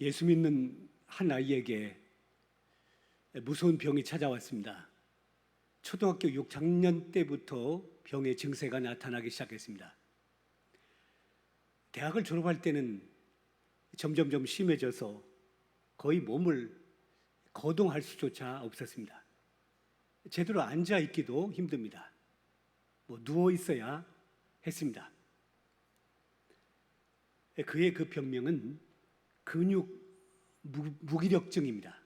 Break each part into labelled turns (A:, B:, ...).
A: 예수 믿는 한 아이에게 무서운 병이 찾아왔습니다. 초등학교 6학년 때부터 병의 증세가 나타나기 시작했습니다. 대학을 졸업할 때는 점점점 심해져서 거의 몸을 거동할 수조차 없었습니다. 제대로 앉아 있기도 힘듭니다. 누워 있어야 했습니다. 그의 그 병명은 근육 무기력증입니다.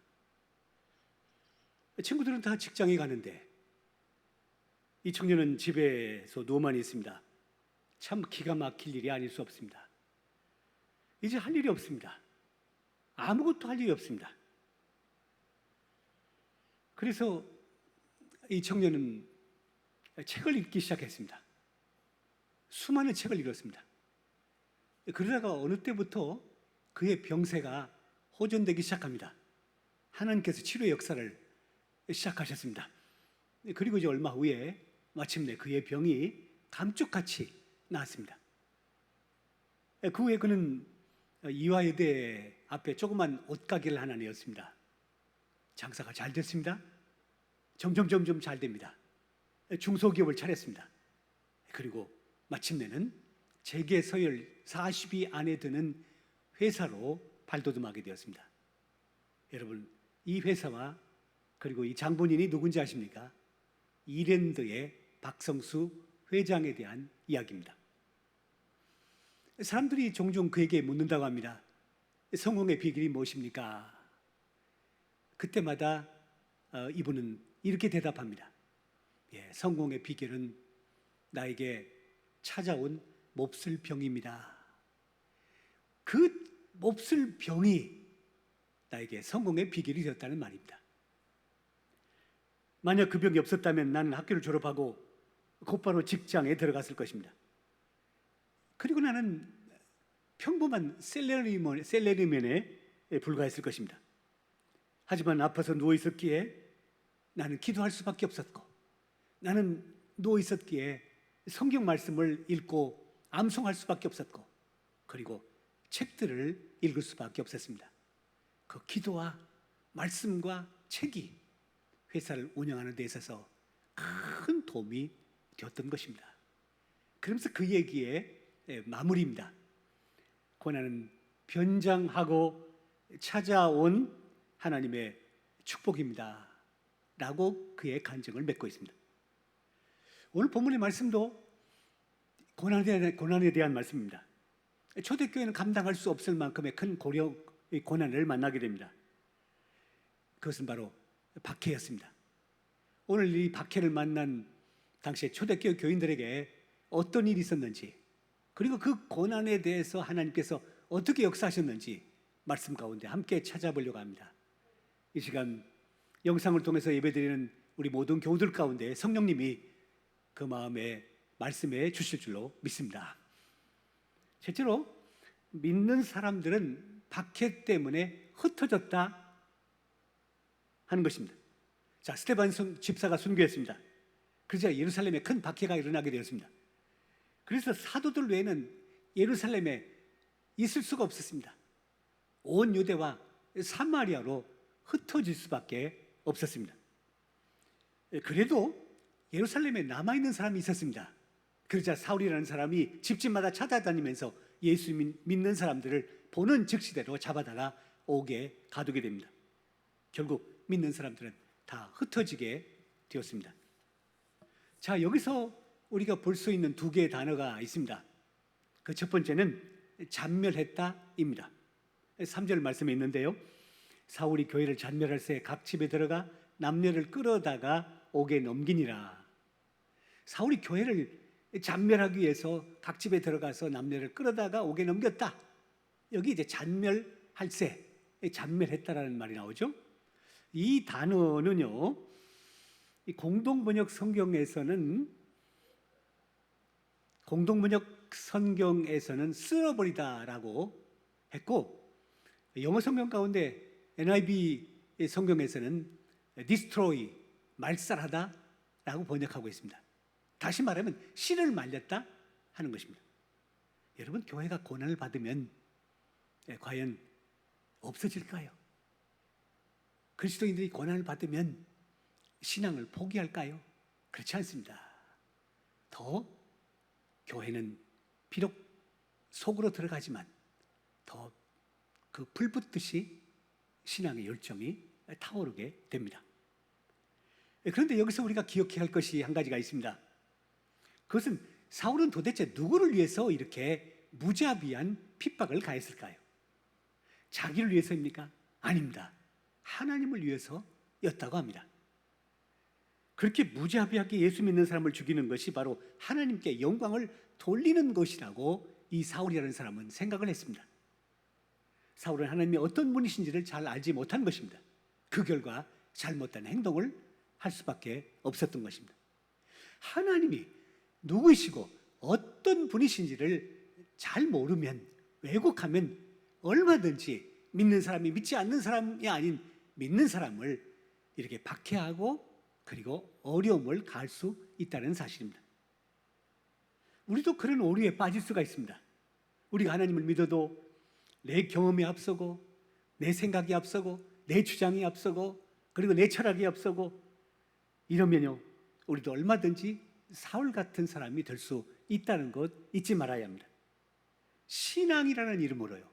A: 친구들은 다 직장에 가는데 이 청년은 집에서 누워만 있습니다. 참 기가 막힐 일이 아닐 수 없습니다. 이제 할 일이 없습니다. 아무것도 할 일이 없습니다. 그래서 이 청년은 책을 읽기 시작했습니다. 수많은 책을 읽었습니다. 그러다가 어느 때부터 그의 병세가 호전되기 시작합니다. 하나님께서 치료의 역사를 시작하셨습니다. 그리고 이제 얼마 후에 마침내 그의 병이 감쪽같이 나았습니다. 그 후에 그는 이화여대 앞에 조그만 옷가게를 하나 내었습니다. 장사가 잘 됐습니다. 점점 잘 됩니다. 중소기업을 차렸습니다. 그리고 마침내는 재계 서열 40위 안에 드는 회사로 발돋움하게 되었습니다. 여러분, 이 회사와 그리고 이 장본인이 누군지 아십니까? 이랜드의 박성수 회장에 대한 이야기입니다. 사람들이 종종 그에게 묻는다고 합니다. 성공의 비결이 무엇입니까? 그때마다 이분은 이렇게 대답합니다. 성공의 비결은 나에게 찾아온 몹쓸 병입니다. 그 몹쓸 병이 나에게 성공의 비결이 되었다는 말입니다. 만약 그 병이 없었다면 나는 학교를 졸업하고 곧바로 직장에 들어갔을 것입니다. 그리고 나는 평범한 셀러리맨에 불과했을 것입니다. 하지만 아파서 누워 있었기에 나는 기도할 수밖에 없었고, 나는 누워 있었기에 성경 말씀을 읽고 암송할 수밖에 없었고, 그리고 책들을 읽을 수밖에 없었습니다. 그 기도와 말씀과 책이 회사를 운영하는 데 있어서 큰 도움이 되었던 것입니다. 그러면서 그 얘기의 마무리입니다. 고난은 변장하고 찾아온 하나님의 축복입니다 라고 그의 간증을 맺고 있습니다. 오늘 본문의 말씀도 고난에 대한 말씀입니다. 초대교회는 감당할 수 없을 만큼의 큰 고난을 만나게 됩니다. 그것은 바로 박해였습니다. 오늘 이 박해를 만난 당시에 초대교회 교인들에게 어떤 일이 있었는지, 그리고 그 고난에 대해서 하나님께서 어떻게 역사하셨는지 말씀 가운데 함께 찾아보려고 합니다. 이 시간 영상을 통해서 예배드리는 우리 모든 교우들 가운데 성령님이 그 마음에 말씀해 주실 줄로 믿습니다. 실제로 믿는 사람들은 박해 때문에 흩어졌다 하는 것입니다. 자, 스데반 집사가 순교했습니다. 그러자 예루살렘에 큰 박해가 일어나게 되었습니다. 그래서 사도들 외에는 예루살렘에 있을 수가 없었습니다. 온 유대와 사마리아로 흩어질 수밖에 없었습니다. 그래도 예루살렘에 남아있는 사람이 있었습니다. 그러자 사울이라는 사람이 집집마다 찾아다니면서 예수 믿는 사람들을 보는 즉시대로 잡아다가 가두게 됩니다. 결국 믿는 사람들은 다 흩어지게 되었습니다. 자, 여기서 우리가 볼 수 있는 두 개의 단어가 있습니다. 그 첫 번째는 잔멸했다입니다. 3절 말씀에 있는데요, 사울이 교회를 잔멸할 새 각 집에 들어가 남녀를 끌어다가 옥에 넘기니라. 사울이 교회를 잔멸하기 위해서 각 집에 들어가서 남녀를 끌어다가 옥에 넘겼다. 여기 이제 잔멸할 새, 잔멸했다라는 말이 나오죠. 이 단어는요, 이 공동번역 성경에서는 쓸어버리다라고 했고, 영어 성경 가운데 NIV 성경에서는 destroy, 말살하다라고 번역하고 있습니다. 다시 말하면 씨를 말렸다 하는 것입니다. 여러분, 교회가 고난을 받으면 과연 없어질까요? 그리스도인들이 고난을 받으면 신앙을 포기할까요? 그렇지 않습니다. 더 교회는 비록 속으로 들어가지만 더 그 불 붙듯이 신앙의 열정이 타오르게 됩니다. 그런데 여기서 우리가 기억해야 할 것이 한 가지가 있습니다. 그것은 사울은 도대체 누구를 위해서 이렇게 무자비한 핍박을 가했을까요? 자기를 위해서입니까? 아닙니다. 하나님을 위해서였다고 합니다. 그렇게 무자비하게 예수 믿는 사람을 죽이는 것이 바로 하나님께 영광을 돌리는 것이라고 이 사울이라는 사람은 생각을 했습니다. 사울은 하나님이 어떤 분이신지를 잘 알지 못한 것입니다. 그 결과 잘못된 행동을 할 수밖에 없었던 것입니다. 하나님이 누구이시고 어떤 분이신지를 잘 모르면, 왜곡하면 얼마든지 믿는 사람이 믿지 않는 사람이 아닌 믿는 사람을 이렇게 박해하고 그리고 어려움을 가할 수 있다는 사실입니다. 우리도 그런 오류에 빠질 수가 있습니다. 우리가 하나님을 믿어도 내 경험이 앞서고 내 생각이 앞서고 내 주장이 앞서고 그리고 내 철학이 앞서고 이러면요, 우리도 얼마든지 사울 같은 사람이 될 수 있다는 것 잊지 말아야 합니다. 신앙이라는 이름으로요,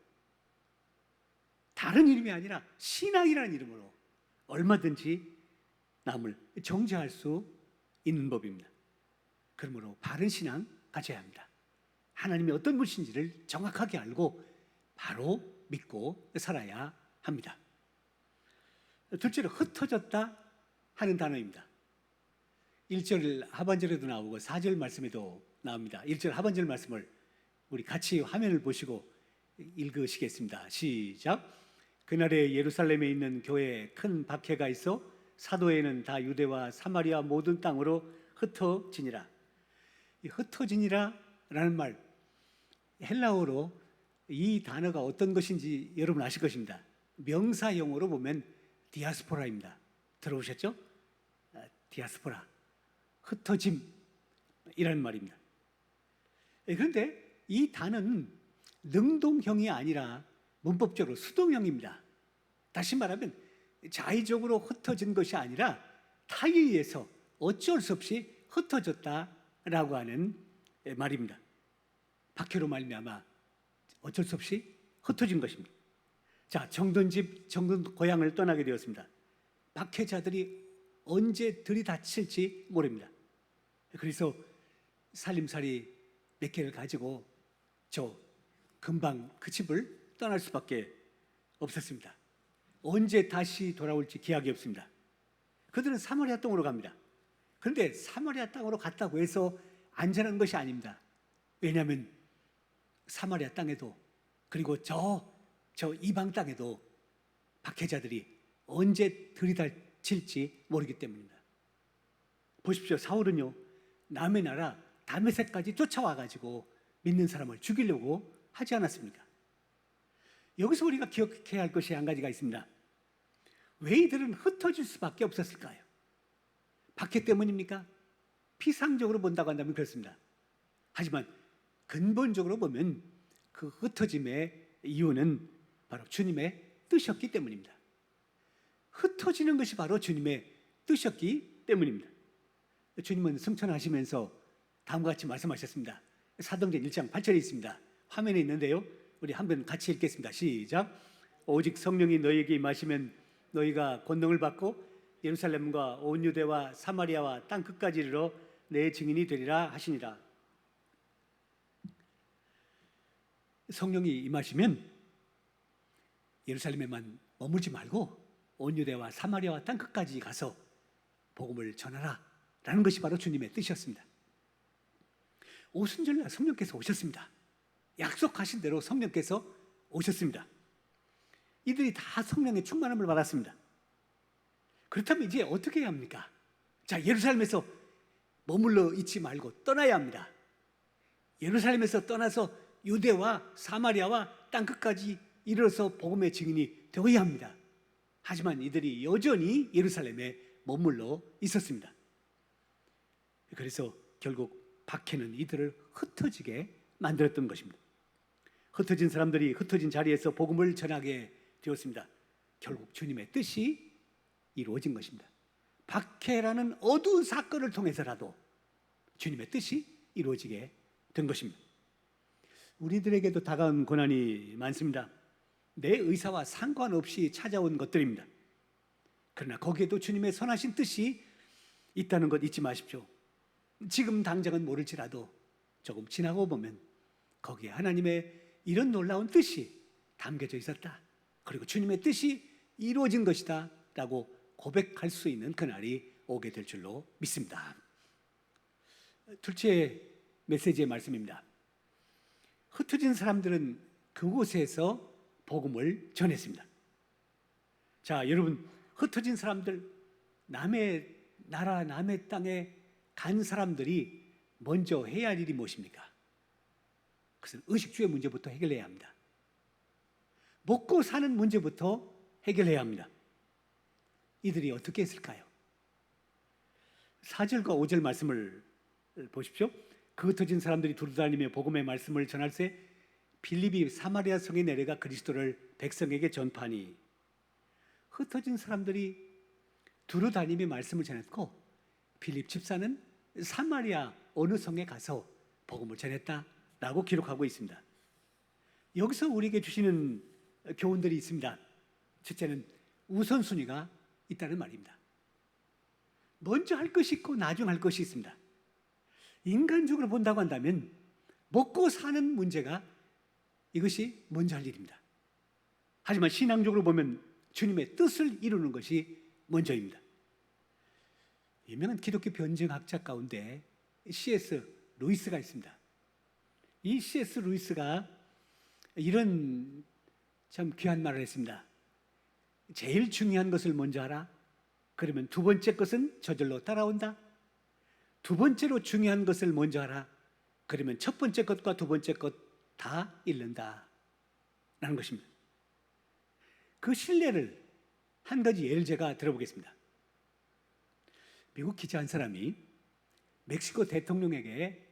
A: 다른 이름이 아니라 신앙이라는 이름으로 얼마든지 남을 정죄할 수 있는 법입니다. 그러므로 바른 신앙 가져야 합니다. 하나님이 어떤 분이신지를 정확하게 알고 바로 믿고 살아야 합니다. 둘째로 흩어졌다 하는 단어입니다. 1절 하반절에도 나오고 4절 말씀에도 나옵니다. 1절 하반절 말씀을 우리 같이 화면을 보시고 읽으시겠습니다. 시작. 그날에 예루살렘에 있는 교회에 큰 박해가 있어 사도에는 다 유대와 사마리아 모든 땅으로 흩어지니라. 이 흩어지니라 라는 말, 헬라어로 이 단어가 어떤 것인지 여러분 아실 것입니다. 명사용어로 보면 디아스포라입니다. 들어보셨죠? 디아스포라, 흩어짐이라는 말입니다. 그런데 이 단어는 능동형이 아니라 문법적으로 수동형입니다. 다시 말하면 자의적으로 흩어진 것이 아니라 타에 의해서 어쩔 수 없이 흩어졌다라고 하는 말입니다. 박해로 말미암아 어쩔 수 없이 흩어진 것입니다. 자, 정든 집, 정든 고향을 떠나게 되었습니다. 박해자들이 언제 들이닥칠지 모릅니다. 그래서 살림살이 몇 개를 가지고 저 금방 그 집을 떠날 수밖에 없었습니다. 언제 다시 돌아올지 기약이 없습니다. 그들은 사마리아 땅으로 갑니다. 그런데 사마리아 땅으로 갔다고 해서 안전한 것이 아닙니다. 왜냐하면 사마리아 땅에도 그리고 저 이방 땅에도 박해자들이 언제 들이닥칠지 모르기 때문입니다. 보십시오. 사울은요, 남의 나라 다메섹까지 쫓아와가지고 믿는 사람을 죽이려고 하지 않았습니까? 여기서 우리가 기억해야 할 것이 한 가지가 있습니다. 왜 이들은 흩어질 수밖에 없었을까요? 박해 때문입니까? 피상적으로 본다고 한다면 그렇습니다. 하지만 근본적으로 보면 그 흩어짐의 이유는 바로 주님의 뜻이었기 때문입니다. 흩어지는 것이 바로 주님의 뜻이었기 때문입니다. 주님은 승천하시면서 다음과 같이 말씀하셨습니다. 사도행전 1장 8절에 있습니다. 화면에 있는데요, 우리 한번 같이 읽겠습니다. 시작. 오직 성령이 너희에게 임하시면 너희가 권능을 받고 예루살렘과 온 유대와 사마리아와 땅 끝까지 이르러 내 증인이 되리라 하시니라. 성령이 임하시면 예루살렘에만 머물지 말고 온 유대와 사마리아와 땅 끝까지 가서 복음을 전하라 라는 것이 바로 주님의 뜻이었습니다. 오순절날 성령께서 오셨습니다. 약속하신 대로 성령께서 오셨습니다. 이들이 다 성령의 충만함을 받았습니다. 그렇다면 이제 어떻게 해야 합니까? 자, 예루살렘에서 머물러 있지 말고 떠나야 합니다. 예루살렘에서 떠나서 유대와 사마리아와 땅 끝까지 이르러서 복음의 증인이 되어야 합니다. 하지만 이들이 여전히 예루살렘에 머물러 있었습니다. 그래서 결국 박해는 이들을 흩어지게 만들었던 것입니다. 흩어진 사람들이 흩어진 자리에서 복음을 전하게 되었습니다. 결국 주님의 뜻이 이루어진 것입니다. 박해라는 어두운 사건을 통해서라도 주님의 뜻이 이루어지게 된 것입니다. 우리들에게도 다가온 고난이 많습니다. 내 의사와 상관없이 찾아온 것들입니다. 그러나 거기에도 주님의 선하신 뜻이 있다는 것 잊지 마십시오. 지금 당장은 모를지라도 조금 지나고 보면 거기에 하나님의 이런 놀라운 뜻이 담겨져 있었다. 그리고 주님의 뜻이 이루어진 것이다 라고 고백할 수 있는 그날이 오게 될 줄로 믿습니다. 둘째 메시지의 말씀입니다. 흩어진 사람들은 그곳에서 복음을 전했습니다. 자, 여러분, 흩어진 사람들, 남의 나라, 남의 땅에 간 사람들이 먼저 해야 할 일이 무엇입니까? 그것은 의식주의 문제부터 해결해야 합니다. 먹고 사는 문제부터 해결해야 합니다. 이들이 어떻게 했을까요? 4절과 5절 말씀을 보십시오. 그 흩어진 사람들이 두루다니며 복음의 말씀을 전할 때 빌립이 사마리아 성에 내려가 그리스도를 백성에게 전파하니, 흩어진 사람들이 두루다니며 말씀을 전했고 빌립 집사는 사마리아 어느 성에 가서 복음을 전했다라고 기록하고 있습니다. 여기서 우리에게 주시는 교훈들이 있습니다. 첫째는 우선순위가 있다는 말입니다. 먼저 할 것이 있고 나중 할 것이 있습니다. 인간적으로 본다고 한다면 먹고 사는 문제가 이것이 먼저 할 일입니다. 하지만 신앙적으로 보면 주님의 뜻을 이루는 것이 먼저입니다. 유명한 기독교 변증학자 가운데 C.S. 루이스가 있습니다. 이 C.S. 루이스가 이런 참 귀한 말을 했습니다. 제일 중요한 것을 먼저 하라. 그러면 두 번째 것은 저절로 따라온다. 두 번째로 중요한 것을 먼저 하라. 그러면 첫 번째 것과 두 번째 것 다 잃는다 라는 것입니다. 그 신뢰를 한 가지 예를 제가 들어보겠습니다. 미국 기자 한 사람이 멕시코 대통령에게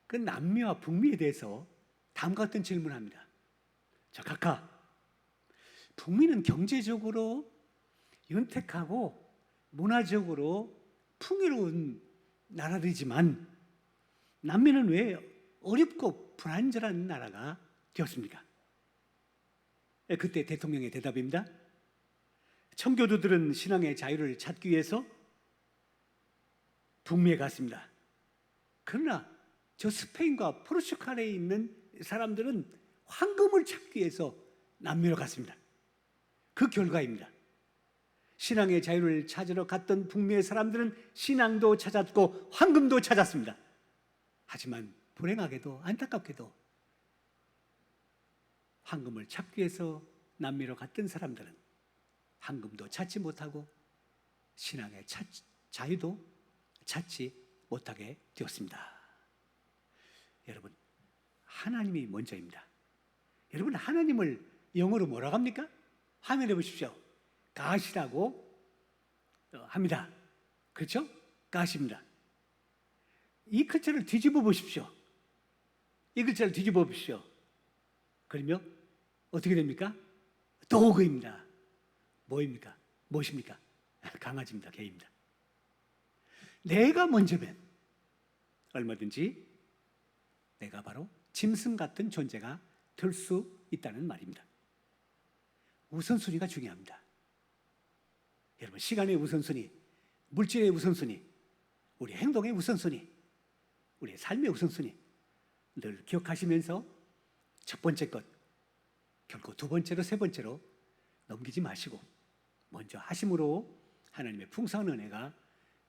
A: 그 남미와 북미에 대해서 다음과 같은 질문을 합니다. 자, 각하, 북미는 경제적으로 윤택하고 문화적으로 풍요로운 나라들이지만 남미는 왜 어렵고 불안전한 나라가 되었습니까? 그때 대통령의 대답입니다. 청교도들은 신앙의 자유를 찾기 위해서 북미에 갔습니다. 그러나 저 스페인과 포르투갈에 있는 사람들은 황금을 찾기 위해서 남미로 갔습니다. 그 결과입니다. 신앙의 자유를 찾으러 갔던 북미의 사람들은 신앙도 찾았고 황금도 찾았습니다. 하지만 불행하게도 안타깝게도 황금을 찾기 위해서 남미로 갔던 사람들은 황금도 찾지 못하고 신앙의 자유도 찾지 못하게 되었습니다. 여러분, 하나님이 먼저입니다. 여러분, 하나님을 영어로 뭐라고 합니까? 화면에 보십시오. God이라고 합니다. 그렇죠? God입니다. 이 글자를 뒤집어 보십시오. 이 글자를 뒤집어 보십시오. 그러면 어떻게 됩니까? 도그입니다. 뭐입니까? 무엇입니까? 강아지입니다. 개입니다. 내가 먼저면 얼마든지 내가 바로 짐승 같은 존재가 될 수 있다는 말입니다. 우선순위가 중요합니다. 여러분, 시간의 우선순위, 물질의 우선순위, 우리 행동의 우선순위, 우리의 삶의 우선순위 늘 기억하시면서 첫 번째 것, 결코 두 번째로 세 번째로 넘기지 마시고 먼저 하심으로 하나님의 풍성한 은혜가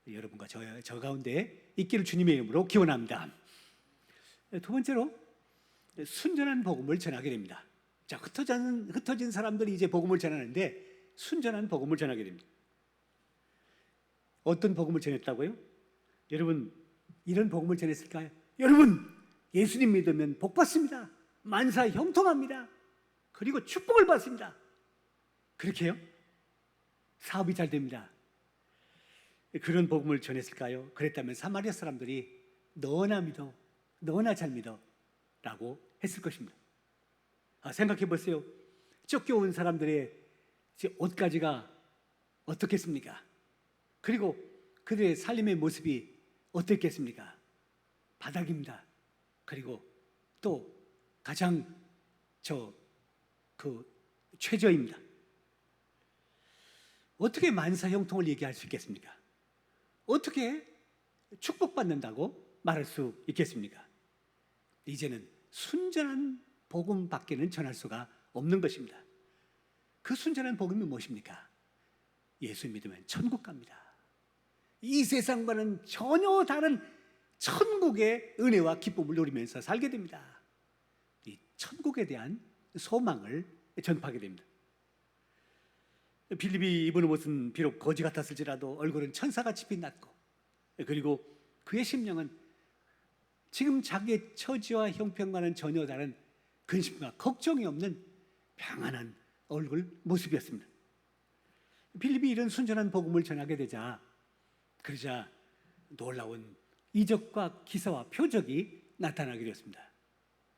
A: 여러분과 저 가운데 있기를 주님의 이름으로 기원합니다. 두 번째로 순전한 복음을 전하게 됩니다. 자, 흩어진 사람들이 이제 복음을 전하는데 순전한 복음을 전하게 됩니다. 어떤 복음을 전했다고요? 여러분, 이런 복음을 전했을까요? 여러분, 예수님 믿으면 복 받습니다. 만사 형통합니다. 그리고 축복을 받습니다. 그렇게 해요? 사업이 잘 됩니다. 그런 복음을 전했을까요? 그랬다면 사마리아 사람들이 너나 믿어, 너나 잘 믿어 라고 했을 것입니다. 생각해 보세요. 쫓겨온 사람들의 제 옷가지가 어떻겠습니까? 그리고 그들의 삶의 모습이 어떻겠습니까? 바닥입니다. 그리고 또 가장 최저입니다. 어떻게 만사형통을 얘기할 수 있겠습니까? 어떻게 축복받는다고 말할 수 있겠습니까? 이제는 순전한 복음밖에는 전할 수가 없는 것입니다. 그 순전한 복음이 무엇입니까? 예수 믿으면 천국 갑니다. 이 세상과는 전혀 다른 천국의 은혜와 기쁨을 누리면서 살게 됩니다. 이 천국에 대한 소망을 전파하게 됩니다. 빌립이 입은 옷은 비록 거지 같았을지라도 얼굴은 천사같이 빛났고, 그리고 그의 심령은 지금 자기의 처지와 형편과는 전혀 다른 근심과 걱정이 없는 평안한 얼굴 모습이었습니다. 빌립이 이런 순전한 복음을 전하게 되자, 그러자 놀라운 이적과 기사와 표적이 나타나게 되었습니다.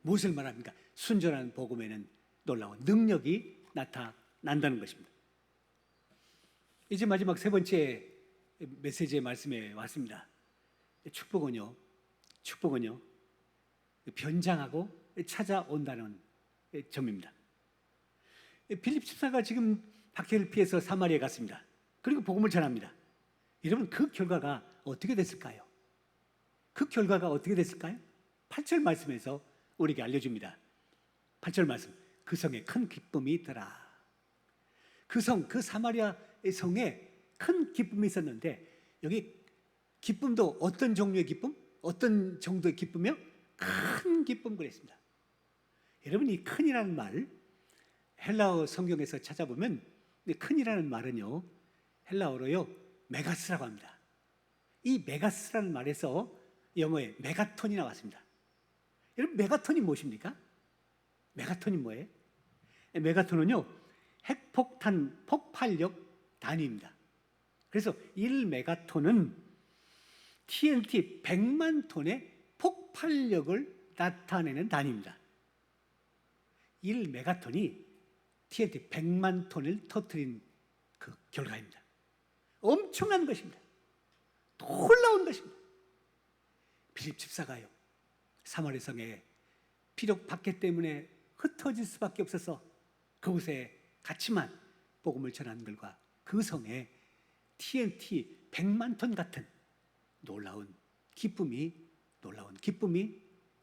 A: 무엇을 말합니까? 순전한 복음에는 놀라운 능력이 나타난다는 것입니다. 이제 마지막 세 번째 메시지의 말씀에 왔습니다. 축복은요, 변장하고 찾아온다는 점입니다. 빌립 집사가 지금 박해를 피해서 사마리아에 갔습니다. 그리고 복음을 전합니다. 여러분, 그 결과가 어떻게 됐을까요? 8절 말씀에서 우리에게 알려줍니다. 8절 말씀, 그 성에 큰 기쁨이 있더라. 그 사마리아 성에 큰 기쁨이 있었는데, 여기 기쁨도 어떤 종류의 기쁨? 어떤 정도의 기쁨이요? 큰 기쁨 그랬습니다. 여러분, 이 큰이라는 말, 헬라어 성경에서 찾아보면 큰이라는 말은요, 헬라어로요 메가스라고 합니다. 이 메가스라는 말에서 영어에 메가톤이 나왔습니다. 여러분, 메가톤이 무엇입니까? 메가톤이 뭐예요? 메가톤은요 핵폭탄 폭발력 단위입니다. 그래서 1메가톤은 TNT 100만 톤의 폭발력을 나타내는 단위입니다. 1메가톤이 TNT 100만 톤을 터뜨린 그 결과입니다. 엄청난 것입니다. 놀라운 것입니다. 빌립 집사가요, 사마리아 성에 비록 박해 때문에 흩어질 수밖에 없어서 그곳에 같이만 복음을 전하는 것과 그 성에 TNT 100만 톤 같은 놀라운 기쁨이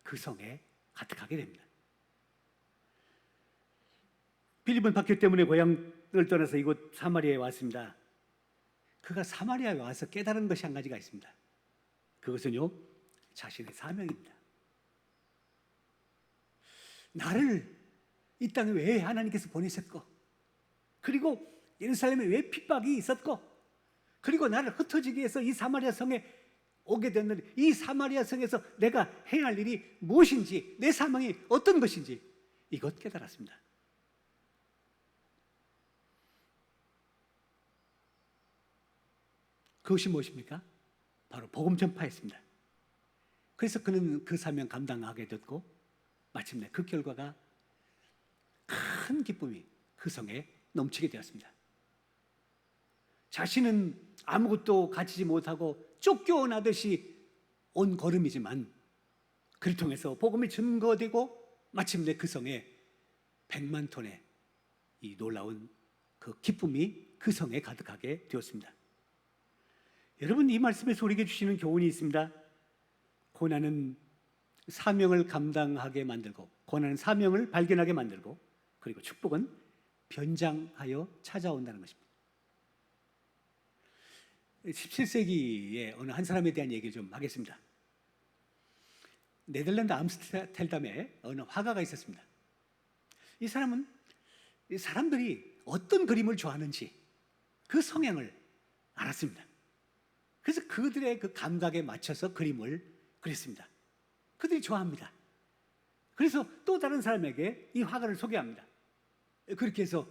A: 그 성에 가득하게 됩니다. 빌립은 박해 때문에 고향을 떠나서 이곳 사마리아에 왔습니다. 그가 사마리아에 와서 깨달은 것이 한 가지가 있습니다. 그것은요, 자신의 사명입니다. 나를 이 땅에 왜 하나님께서 보내셨고, 그리고 예루살렘에 왜 핍박이 있었고, 그리고 나를 흩어지기 위해서 이 사마리아 성에 오게 됐는데, 이 사마리아 성에서 내가 해야 할 일이 무엇인지, 내 사명이 어떤 것인지 이것 깨달았습니다. 그것이 무엇입니까? 바로 복음 전파였습니다. 그래서 그는 그 사명 감당하게 됐고, 마침내 그 결과가 큰 기쁨이 그 성에 넘치게 되었습니다. 자신은 아무것도 가지지 못하고 쫓겨나듯이 온 걸음이지만, 그를 통해서 복음이 증거되고 마침내 그 성에 100만 톤의 이 놀라운 그 기쁨이 그 성에 가득하게 되었습니다. 여러분, 이 말씀에서 우리에게 주시는 교훈이 있습니다. 고난은 사명을 감당하게 만들고, 고난은 사명을 발견하게 만들고, 그리고 축복은 변장하여 찾아온다는 것입니다. 17세기에 어느 한 사람에 대한 얘기 좀 하겠습니다. 네덜란드 암스테르담에 어느 화가가 있었습니다. 이 사람은 사람들이 어떤 그림을 좋아하는지 그 성향을 알았습니다. 그래서 그들의 그 감각에 맞춰서 그림을 그렸습니다. 그들이 좋아합니다. 그래서 또 다른 사람에게 이 화가를 소개합니다. 그렇게 해서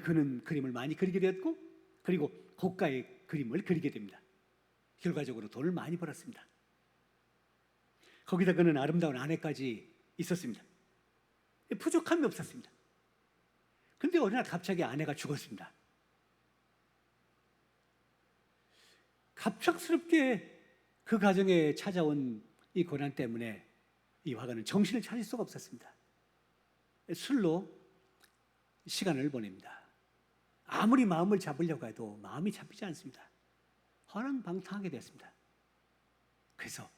A: 그는 그림을 많이 그리게 되었고, 그리고 고가의 그림을 그리게 됩니다. 결과적으로 돈을 많이 벌었습니다. 거기다 그는 아름다운 아내까지 있었습니다. 부족함이 없었습니다. 그런데 어느 날 갑자기 아내가 죽었습니다. 갑작스럽게 그 가정에 찾아온 이 고난 때문에 이 화가는 정신을 차릴 수가 없었습니다. 술로 시간을 보냅니다. 아무리 마음을 잡으려고 해도 마음이 잡히지 않습니다. 허랑방탕하게 되었습니다. 그래서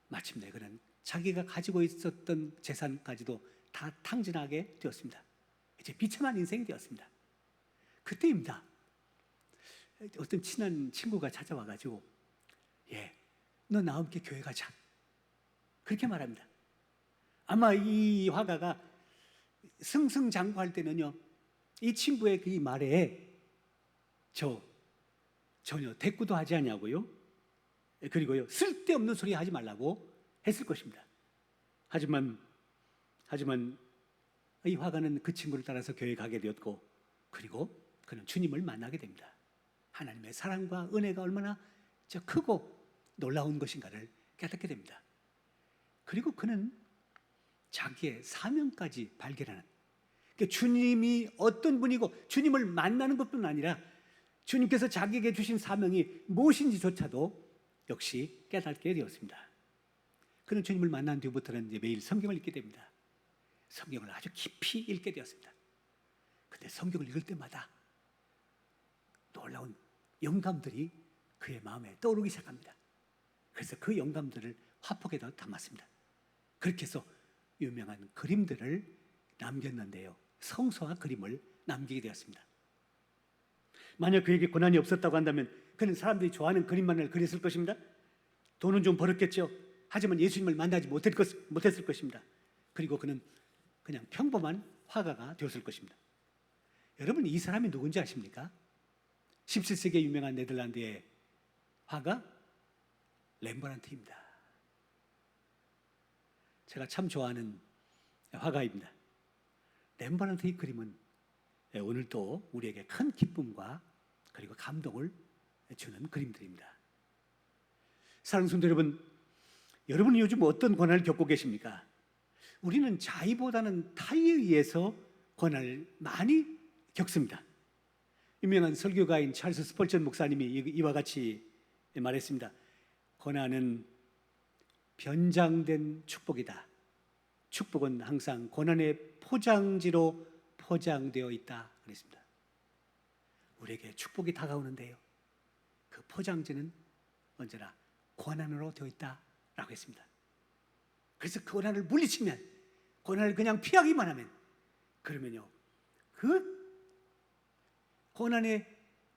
A: 마침내 그는 자기가 가지고 있었던 재산까지도 다 탕진하게 되었습니다. 이제 비참한 인생이 되었습니다. 그때입니다. 어떤 친한 친구가 찾아와가지고 너 나와 함께 교회 가자. 그렇게 말합니다. 아마 이 화가가 승승장구할 때는요, 이 친구의 그 말에 전혀 대꾸도 하지 않냐고요. 그리고요, 쓸데없는 소리 하지 말라고 했을 것입니다. 하지만 이 화가는 그 친구를 따라서 교회에 가게 되었고, 그리고 그는 주님을 만나게 됩니다. 하나님의 사랑과 은혜가 얼마나 크고 놀라운 것인가를 깨닫게 됩니다. 그리고 그는 자기의 사명까지 발견하는, 그러니까 주님이 어떤 분이고 주님을 만나는 것뿐 아니라 주님께서 자기에게 주신 사명이 무엇인지조차도 역시 깨닫게 되었습니다. 그는 주님을 만난 뒤부터는 이제 매일 성경을 읽게 됩니다. 성경을 아주 깊이 읽게 되었습니다. 그런데 성경을 읽을 때마다 놀라운 영감들이 그의 마음에 떠오르기 시작합니다. 그래서 그 영감들을 화폭에다 담았습니다. 그렇게 해서 유명한 그림들을 남겼는데요, 성서와 그림을 남기게 되었습니다. 만약 그에게 고난이 없었다고 한다면 그는 사람들이 좋아하는 그림만을 그렸을 것입니다. 돈은 좀 벌었겠죠. 하지만 예수님을 만나지 못했을 것입니다. 그리고 그는 그냥 평범한 화가가 되었을 것입니다. 여러분, 이 사람이 누군지 아십니까? 17세기에 유명한 네덜란드의 화가 렘브란트입니다. 제가 참 좋아하는 화가입니다. 렘브란트의 그림은 오늘도 우리에게 큰 기쁨과 그리고 감동을 주는 그림들입니다. 사랑하는 성도 여러분, 여러분은 요즘 어떤 고난을 겪고 계십니까? 우리는 자의보다는 타의에 의해서 고난을 많이 겪습니다. 유명한 설교가인 찰스 스펄전 목사님이 이와 같이 말했습니다. 고난은 변장된 축복이다. 축복은 항상 고난의 포장지로 포장되어 있다 그랬습니다. 우리에게 축복이 다가오는데요, 그 포장지는 언제나 고난으로 되어 있다라고 했습니다. 그래서 그 고난을 물리치면, 고난을 그냥 피하기만 하면, 그러면요, 그 고난의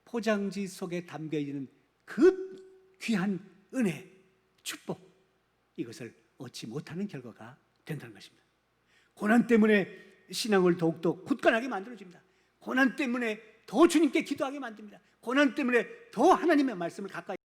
A: 포장지 속에 담겨 있는 그 귀한 은혜, 축복, 이것을 얻지 못하는 결과가 된다는 것입니다. 고난 때문에 신앙을 더욱더 굳건하게 만들어줍니다. 고난 때문에 더 주님께 기도하게 만듭니다. 고난 때문에 더 하나님의 말씀을 가까이